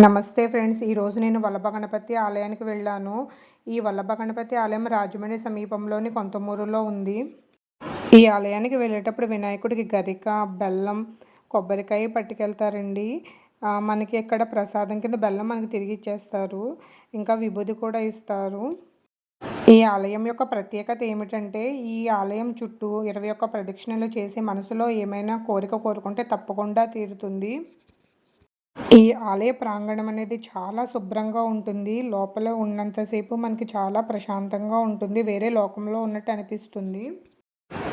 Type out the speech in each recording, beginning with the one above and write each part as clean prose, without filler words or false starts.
నమస్తే ఫ్రెండ్స్. ఈరోజు నేను వల్లభ గణపతి ఆలయానికి వెళ్ళాను. ఈ వల్లభ గణపతి ఆలయం రాజమండ్రి సమీపంలోని కొంతమూరులో ఉంది. ఈ ఆలయానికి వెళ్ళేటప్పుడు వినాయకుడికి గరిక, బెల్లం, కొబ్బరికాయ పట్టుకెళ్తారండి. మనకి ఇక్కడ ప్రసాదం కింద బెల్లం మనకి తిరిగి ఇచ్చేస్తారు. ఇంకా విభూది కూడా ఇస్తారు. ఈ ఆలయం యొక్క ప్రత్యేకత ఏమిటంటే, ఈ ఆలయం చుట్టూ 21 ప్రదక్షిణలు చేసి మనసులో ఏమైనా కోరిక కోరుకుంటే తప్పకుండా తీరుతుంది. ఈ ఆలయ ప్రాంగణం అనేది చాలా శుభ్రంగా ఉంటుంది. లోపల ఉన్నంతసేపు మనకి చాలా ప్రశాంతంగా ఉంటుంది. వేరే లోకంలో ఉన్నట్టు అనిపిస్తుంది.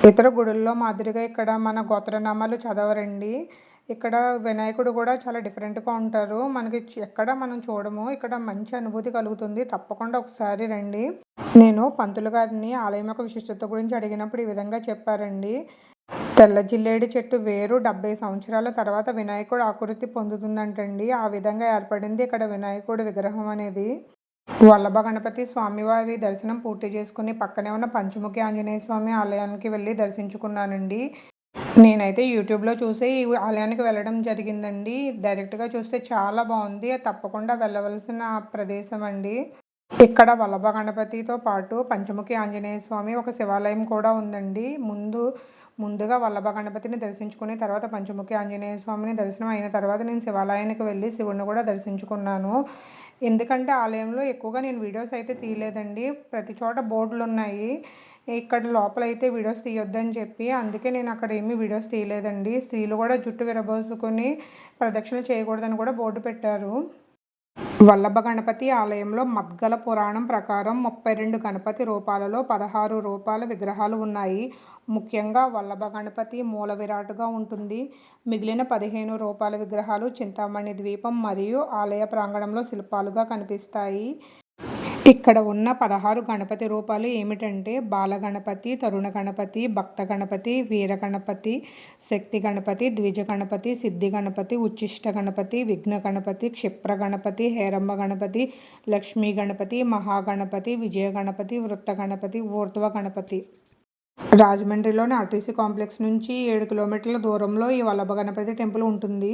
ఇతర గుడుల్లో మాదిరిగా ఇక్కడ మన గోత్రనామాలు చదవరండి. ఇక్కడ వినాయకుడు కూడా చాలా డిఫరెంట్‌గా ఉంటారు. మనకి ఎక్కడ మనం చూడము. ఇక్కడ మంచి అనుభూతి కలుగుతుంది. తప్పకుండా ఒకసారి రండి. నేను పంతులు గారిని ఆలయం యొక్క విశిష్టత గురించి అడిగినప్పుడు ఈ విధంగా చెప్పారండి. తెల్ల జిల్లేడు చెట్టు వేరు 70 సంవత్సరాల తర్వాత వినాయకుడు ఆకృతి పొందుతుందంటండి. ఆ విధంగా ఏర్పడింది ఇక్కడ వినాయకుడి విగ్రహం అనేది. వల్లభ గణపతి స్వామివారి దర్శనం పూర్తి చేసుకుని పక్కనే ఉన్న పంచముఖి ఆంజనేయ స్వామి ఆలయానికి వెళ్ళి దర్శించుకున్నానండి. నేనైతే యూట్యూబ్‌లో చూసి ఈ ఆలయానికి వెళ్ళడం జరిగిందండి. డైరెక్ట్‌గా చూస్తే చాలా బాగుంది. తప్పకుండా వెళ్ళవలసిన ప్రదేశం అండి. ఇక్కడ వల్లభ గణపతితో పాటు పంచముఖి ఆంజనేయ స్వామి ఒక శివాలయం కూడా ఉందండి. ముందుగా వల్లభ గణపతిని దర్శించుకుని తర్వాత పంచముఖి ఆంజనేయ స్వామిని దర్శనం అయిన తర్వాత నేను శివాలయానికి వెళ్ళి శివుడిని కూడా దర్శించుకున్నాను. ఎందుకంటే ఆలయంలో ఎక్కువగా నేను వీడియోస్ అయితే తీయలేదండి. ప్రతి చోట బోర్డులున్నాయి. ఇక్కడ లోపలైతే వీడియోస్ తీయొద్దని చెప్పి, అందుకే నేను అక్కడ ఏమీ వీడియోస్ తీయలేదండి. స్త్రీలు కూడా జుట్టు విరబోసుకొని ప్రదక్షిణలు చేయకూడదని కూడా బోర్డు పెట్టారు. వల్లభ గణపతి ఆలయంలో మద్గల పురాణం ప్రకారం 32 గణపతి రూపాలలో 16 రూపాల విగ్రహాలు ఉన్నాయి. ముఖ్యంగా వల్లభ గణపతి మూల విరాట్‌గా ఉంటుంది. మిగిలిన 15 రూపాల విగ్రహాలు చింతామణి ద్వీపం మరియు ఆలయ ప్రాంగణంలో శిల్పాలుగా కనిపిస్తాయి. ఇక్కడ ఉన్న 16 గణపతి రూపాలు ఏమిటంటే బాలగణపతి, తరుణ గణపతి, భక్త గణపతి, వీర గణపతి, శక్తి గణపతి, ద్విజ గణపతి, సిద్ధి గణపతి, ఉచ్చిష్ట గణపతి, విఘ్న గణపతి, క్షిప్ర గణపతి, హేరంబ గణపతి, లక్ష్మీ గణపతి, మహాగణపతి, విజయ గణపతి, వృత్త గణపతి, ఊర్ధ్వ గణపతి. రాజమండ్రిలోని ఆర్టీసీ కాంప్లెక్స్ నుంచి 7 కిలోమీటర్ల దూరంలో ఈ వల్లభ గణపతి టెంపుల్ ఉంటుంది.